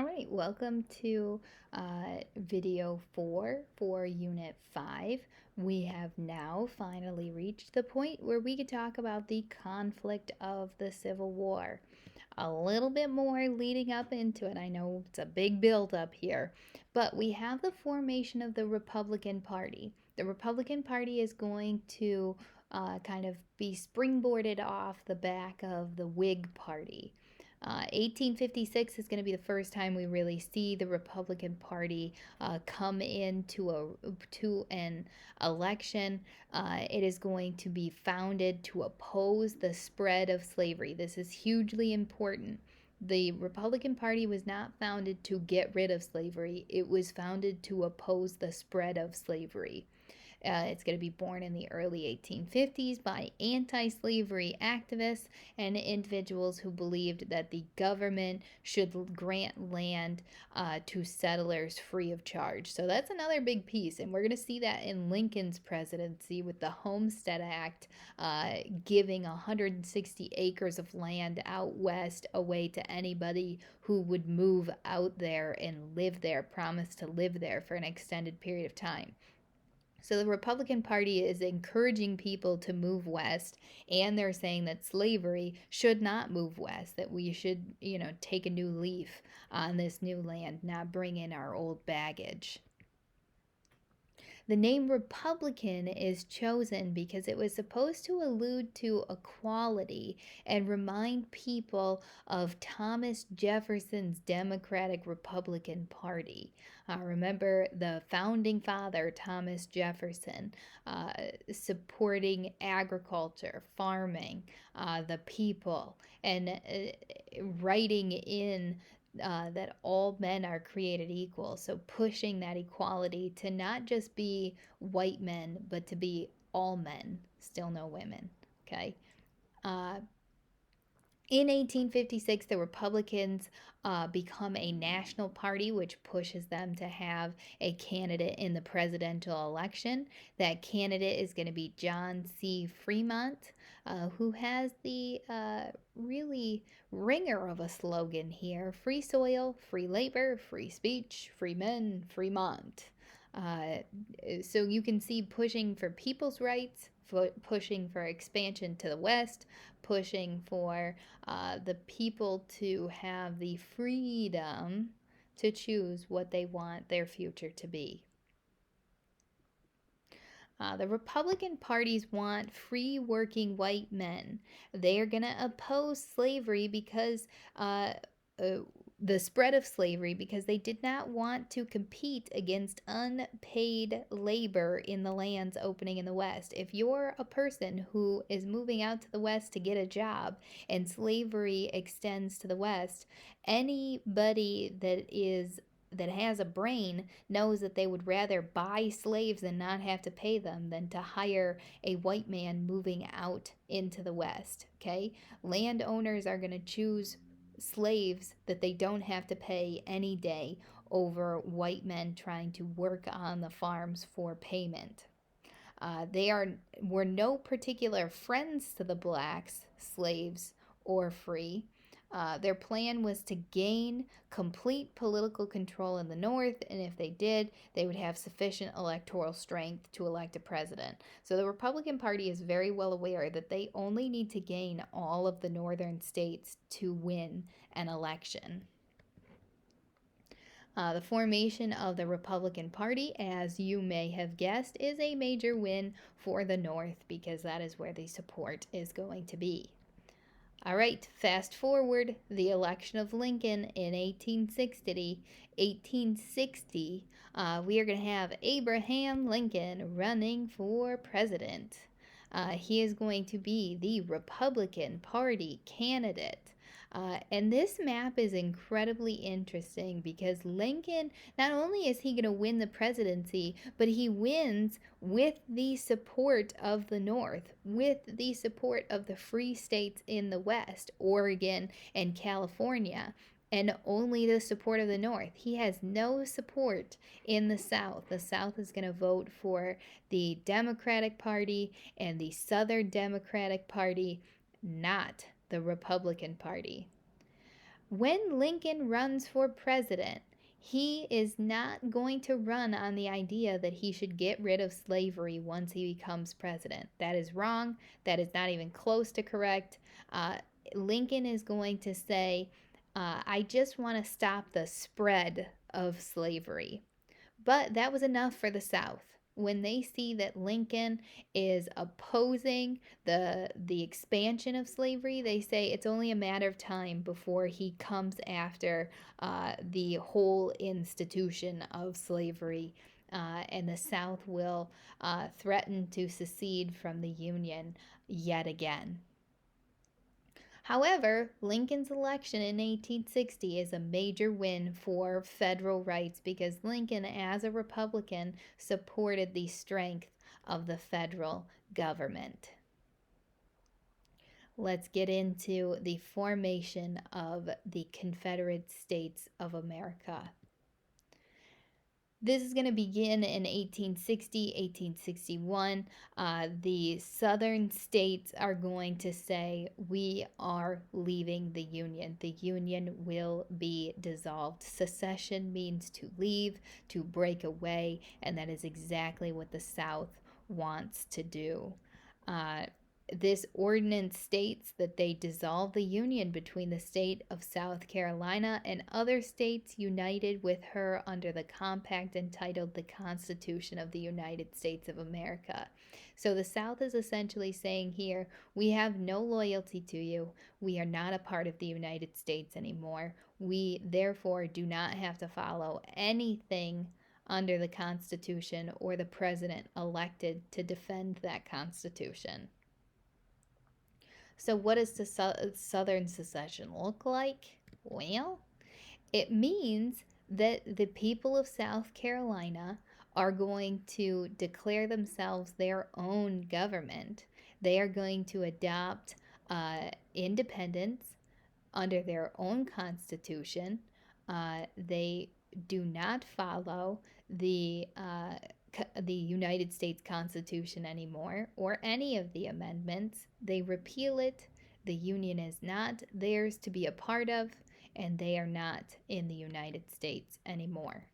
All right, welcome to video 4 for Unit 5. We have now finally reached the point where we could talk about the conflict of the Civil War. A little bit more leading up into it. I know it's a big build up here, but we have the formation of the Republican Party. The Republican Party is going to kind of be springboarded off the back of the Whig Party. 1856 is going to be the first time we really see the Republican Party come into an election. It is going to be founded to oppose the spread of slavery. This is hugely important. The Republican Party was not founded to get rid of slavery. It was founded to oppose the spread of slavery. It's going to be born in the early 1850s by anti slavery activists and individuals who believed that the government should grant land to settlers free of charge. So that's another big piece. And we're going to see that in Lincoln's presidency with the Homestead Act giving 160 acres of land out west away to anybody who would move out there and live there, promise to live there for an extended period of time. So the Republican Party is encouraging people to move west, and they're saying that slavery should not move west, that we should, take a new leaf on this new land, not bring in our old baggage. The name Republican is chosen because it was supposed to allude to equality and remind people of Thomas Jefferson's Democratic Republican Party. Remember the founding father, Thomas Jefferson, supporting agriculture, farming, the people, and writing in that all men are created equal. So pushing that equality to not just be white men, but to be all men, still no women. Okay. In 1856, the Republicans become a national party, which pushes them to have a candidate in the presidential election. That candidate is going to be John C. Fremont, who has the really ringer of a slogan here: free soil, free labor, free speech, free men, Fremont. So you can see pushing for people's rights, pushing for expansion to the West, pushing for the people to have the freedom to choose what they want their future to be. The Republican parties want free working white men. They are going to oppose slavery because the spread of slavery, because they did not want to compete against unpaid labor in the lands opening in the West. If you're a person who is moving out to the West to get a job and slavery extends to the West, anybody that has a brain knows that they would rather buy slaves and not have to pay them than to hire a white man moving out into the West. Okay, landowners are going to choose slaves that they don't have to pay any day over white men trying to work on the farms for payment. Were no particular friends to the blacks, slaves, or free. Their plan was to gain complete political control in the North, and if they did, they would have sufficient electoral strength to elect a president. So the Republican Party is very well aware that they only need to gain all of the northern states to win an election. The formation of the Republican Party, as you may have guessed, is a major win for the North because that is where the support is going to be. All right, fast forward the election of Lincoln in 1860. We are going to have Abraham Lincoln running for president. He is going to be the Republican Party candidate. And this map is incredibly interesting because Lincoln, not only is he going to win the presidency, but he wins with the support of the North, with the support of the free states in the West, Oregon and California, and only the support of the North. He has no support in the South. The South is going to vote for the Democratic Party and the Southern Democratic Party, not the Republican Party. When Lincoln runs for president, he is not going to run on the idea that he should get rid of slavery once he becomes president. That is wrong. That is not even close to correct. Uh, Lincoln is going to say, I just want to stop the spread of slavery. But that was enough for the South. When they see that Lincoln is opposing the expansion of slavery, they say it's only a matter of time before he comes after the whole institution of slavery, and the South will threaten to secede from the Union yet again. However, Lincoln's election in 1860 is a major win for federal rights because Lincoln, as a Republican, supported the strength of the federal government. Let's get into the formation of the Confederate States of America. This is going to begin in 1860, 1861. The southern states are going to say, we are leaving the Union. The Union will be dissolved. Secession means to leave, to break away, and that is exactly what the South wants to do. This ordinance states that they dissolve the union between the state of South Carolina and other states united with her under the compact entitled the Constitution of the United States of America. So the South is essentially saying here, we have no loyalty to you. We are not a part of the United States anymore. We therefore do not have to follow anything under the Constitution or the president elected to defend that Constitution. So, what does the Southern secession look like? Well, it means that the people of South Carolina are going to declare themselves their own government. They are going to adopt independence under their own constitution. They do not follow the United States Constitution anymore or any of the amendments. They repeal it. The Union is not theirs to be a part of, and they are not in the United States anymore.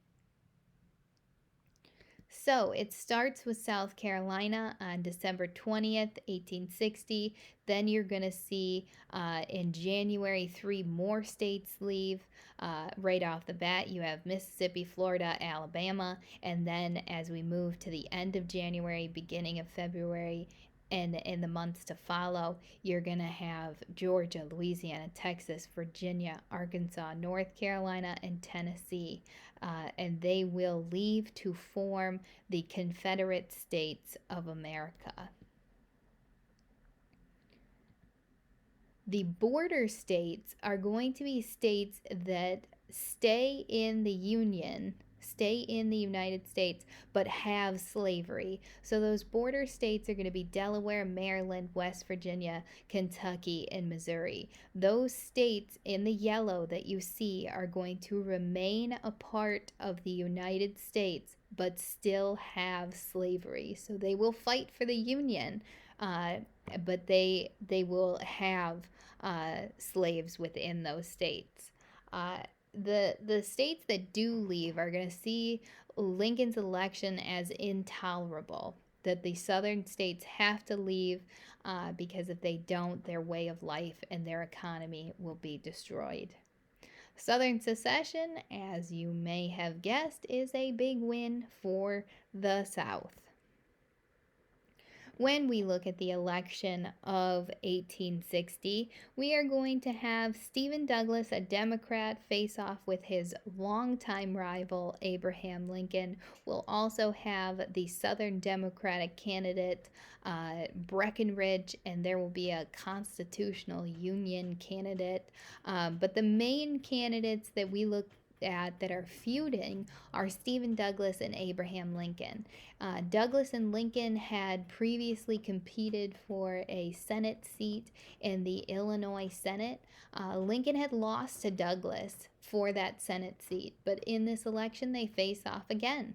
So it starts with South Carolina on December 20th, 1860. Then you're going to see in January 3 more states leave. Right off the bat, you have Mississippi, Florida, Alabama. And then as we move to the end of January, beginning of February, and in the months to follow, you're going to have Georgia, Louisiana, Texas, Virginia, Arkansas, North Carolina, and Tennessee. And they will leave to form the Confederate States of America. The border states are going to be states that stay in the Union, stay in the United States, but have slavery. So those border states are going to be Delaware, Maryland, West Virginia, Kentucky, and Missouri. Those states in the yellow that you see are going to remain a part of the United States, but still have slavery. So they will fight for the Union, but they will have slaves within those states. The states that do leave are going to see Lincoln's election as intolerable. That the southern states have to leave because if they don't, their way of life and their economy will be destroyed. Southern secession, as you may have guessed, is a big win for the South. When we look at the election of 1860, we are going to have Stephen Douglas, a Democrat, face off with his longtime rival, Abraham Lincoln. We'll also have the Southern Democratic candidate, Breckinridge, and there will be a Constitutional Union candidate. But the main candidates that we look at that are feuding are Stephen Douglas and Abraham Lincoln. Douglas and Lincoln had previously competed for a Senate seat in the Illinois Senate. Lincoln had lost to Douglas for that Senate seat, but in this election they face off again.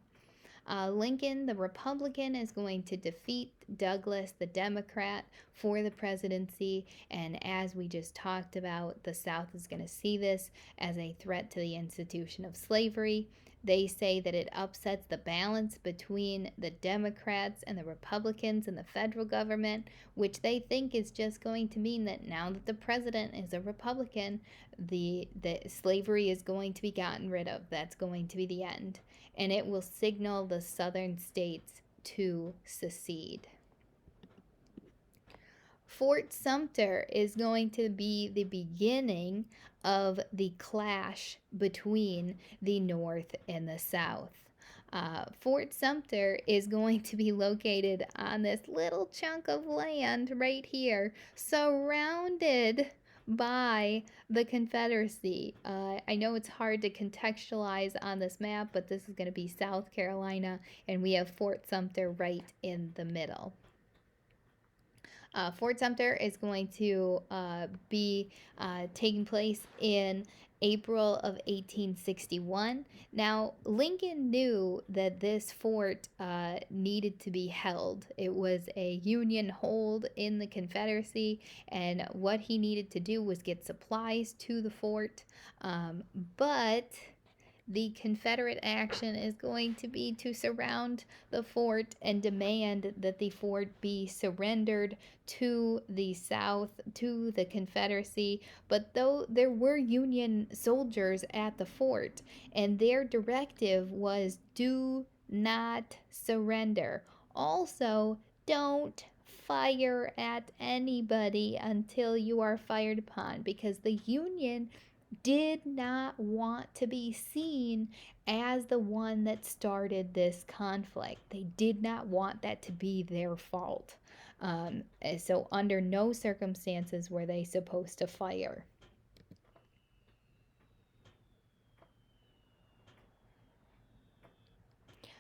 Lincoln, the Republican, is going to defeat Douglas, the Democrat, for the presidency. And as we just talked about, the South is going to see this as a threat to the institution of slavery. They say that it upsets the balance between the Democrats and the Republicans in the federal government, which they think is just going to mean that now that the president is a Republican, the slavery is going to be gotten rid of. That's going to be the end. And it will signal the southern states to secede. Fort Sumter is going to be the beginning of the clash between the North and the South. Fort Sumter is going to be located on this little chunk of land right here, surrounded by the Confederacy. I know it's hard to contextualize on this map, but this is going to be South Carolina, and we have Fort Sumter right in the middle. Fort Sumter is going to be taking place in April of 1861. Now, Lincoln knew that this fort needed to be held. It was a Union hold in the Confederacy, and what he needed to do was get supplies to the fort. But the Confederate action is going to be to surround the fort and demand that the fort be surrendered to the South, to the Confederacy. But though there were Union soldiers at the fort, and their directive was do not surrender. Also, don't fire at anybody until you are fired upon, because the Union did not want to be seen as the one that started this conflict. They did not want that to be their fault. So, under no circumstances were they supposed to fire.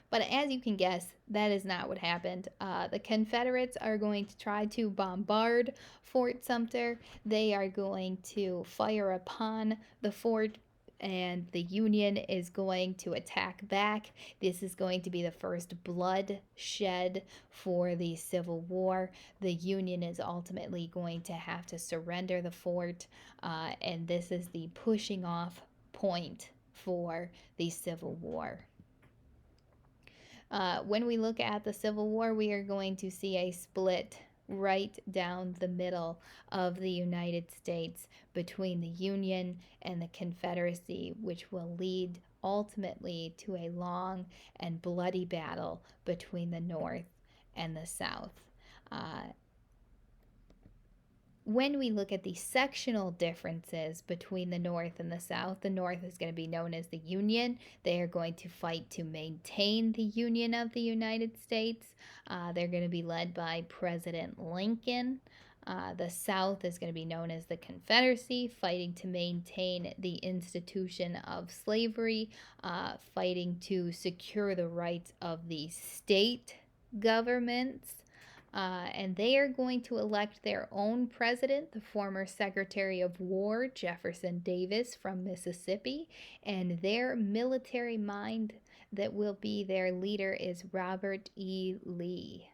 But as you can guess, that is not what happened. The Confederates are going to try to bombard Fort Sumter. They are going to fire upon the fort, and the Union is going to attack back. This is going to be the first bloodshed for the Civil War. The Union is ultimately going to have to surrender the fort, and this is the pushing off point for the Civil War. When we look at the Civil War, we are going to see a split right down the middle of the United States between the Union and the Confederacy, which will lead ultimately to a long and bloody battle between the North and the South. When we look at the sectional differences between the North and the South, the North is going to be known as the Union. They are going to fight to maintain the Union of the United States. They're going to be led by President Lincoln. The South is going to be known as the Confederacy, fighting to maintain the institution of slavery, fighting to secure the rights of the state governments. And they are going to elect their own president, the former Secretary of War, Jefferson Davis from Mississippi, and their military mind that will be their leader is Robert E. Lee.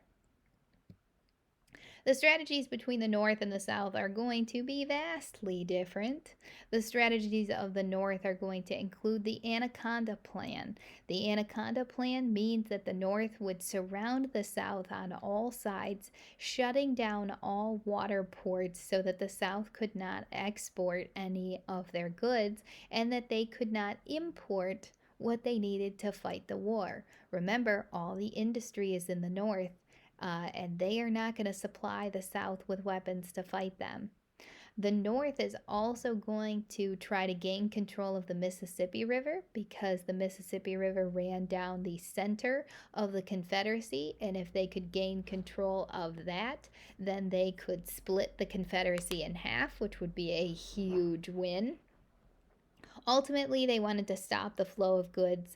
The strategies between the North and the South are going to be vastly different. The strategies of the North are going to include the Anaconda Plan. The Anaconda Plan means that the North would surround the South on all sides, shutting down all water ports so that the South could not export any of their goods and that they could not import what they needed to fight the war. Remember, all the industry is in the North. And they are not going to supply the South with weapons to fight them. The North is also going to try to gain control of the Mississippi River because the Mississippi River ran down the center of the Confederacy, and if they could gain control of that, then they could split the Confederacy in half, which would be a huge win. Ultimately, they wanted to stop the flow of goods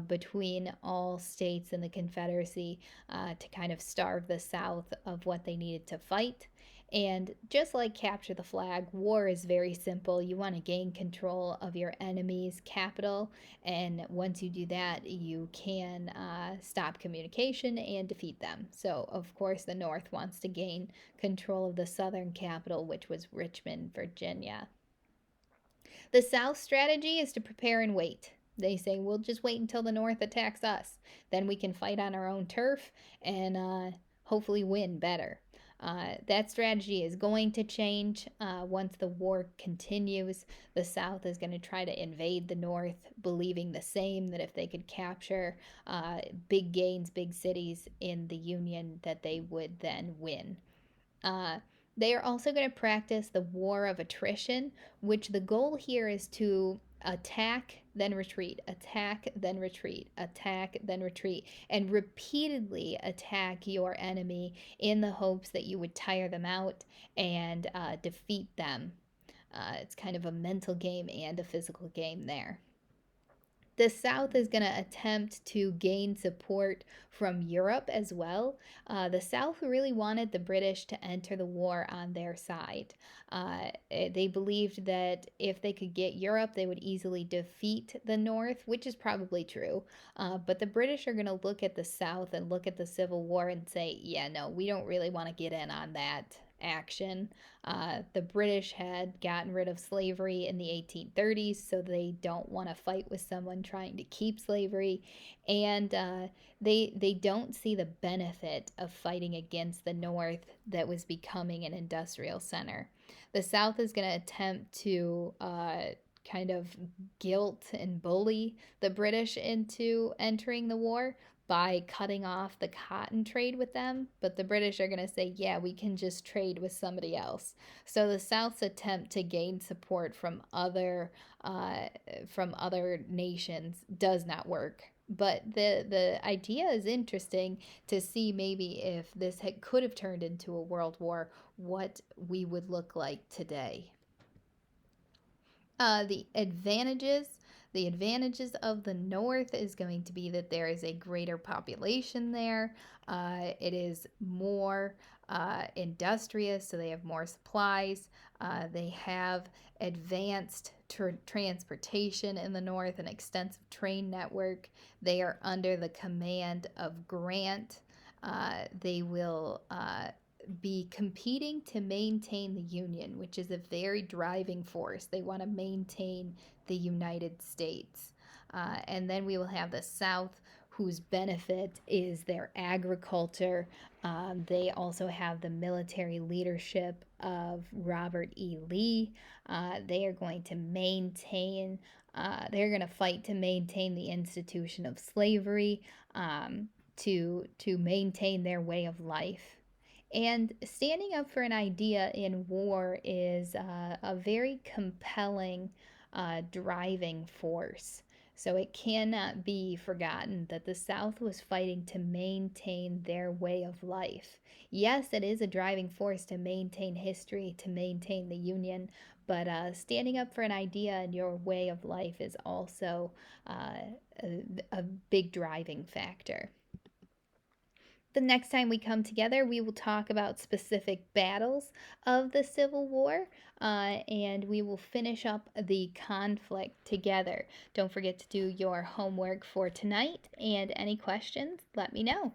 between all states in the Confederacy to kind of starve the South of what they needed to fight. And just like capture the flag, war is very simple. You want to gain control of your enemy's capital, and once you do that, you can stop communication and defeat them. So, of course, the North wants to gain control of the southern capital, which was Richmond, Virginia. The South strategy is to prepare and wait. They say, we'll just wait until the North attacks us. Then we can fight on our own turf and hopefully win better. That strategy is going to change once the war continues. The South is going to try to invade the North, believing the same, that if they could capture big gains, big cities in the Union, that they would then win. Uh, they are also going to practice the war of attrition, which the goal here is to attack, then retreat, attack, then retreat, attack, then retreat, and repeatedly attack your enemy in the hopes that you would tire them out and defeat them. It's kind of a mental game and a physical game there. The South is going to attempt to gain support from Europe as well. The South really wanted the British to enter the war on their side. They believed that if they could get Europe, they would easily defeat the North, which is probably true. But the British are going to look at the South and look at the Civil War and say, yeah, no, we don't really want to get in on that action. The British had gotten rid of slavery in the 1830s, so they don't want to fight with someone trying to keep slavery, and they don't see the benefit of fighting against the North that was becoming an industrial center. The South is going to attempt to kind of guilt and bully the British into entering the war by cutting off the cotton trade with them, but the British are going to say, yeah, we can just trade with somebody else. So the South's attempt to gain support from other nations does not work. But the idea is interesting to see maybe if this could have turned into a world war, what we would look like today. The advantages of the North is going to be that there is a greater population there. It is more industrious, so they have more supplies. They have advanced transportation in the North, an extensive train network. They are under the command of Grant. They will be competing to maintain the Union, which is a very driving force. They want to maintain the United States. And then we will have the South, whose benefit is their agriculture. They also have the military leadership of Robert E. Lee. They are going to maintain, they're going to fight to maintain the institution of slavery, to maintain their way of life. And standing up for an idea in war is a very compelling driving force. So it cannot be forgotten that the South was fighting to maintain their way of life. Yes, it is a driving force to maintain history, to maintain the Union, but standing up for an idea and your way of life is also a big driving factor. The next time we come together, we will talk about specific battles of the Civil War, and we will finish up the conflict together. Don't forget to do your homework for tonight, and any questions, let me know.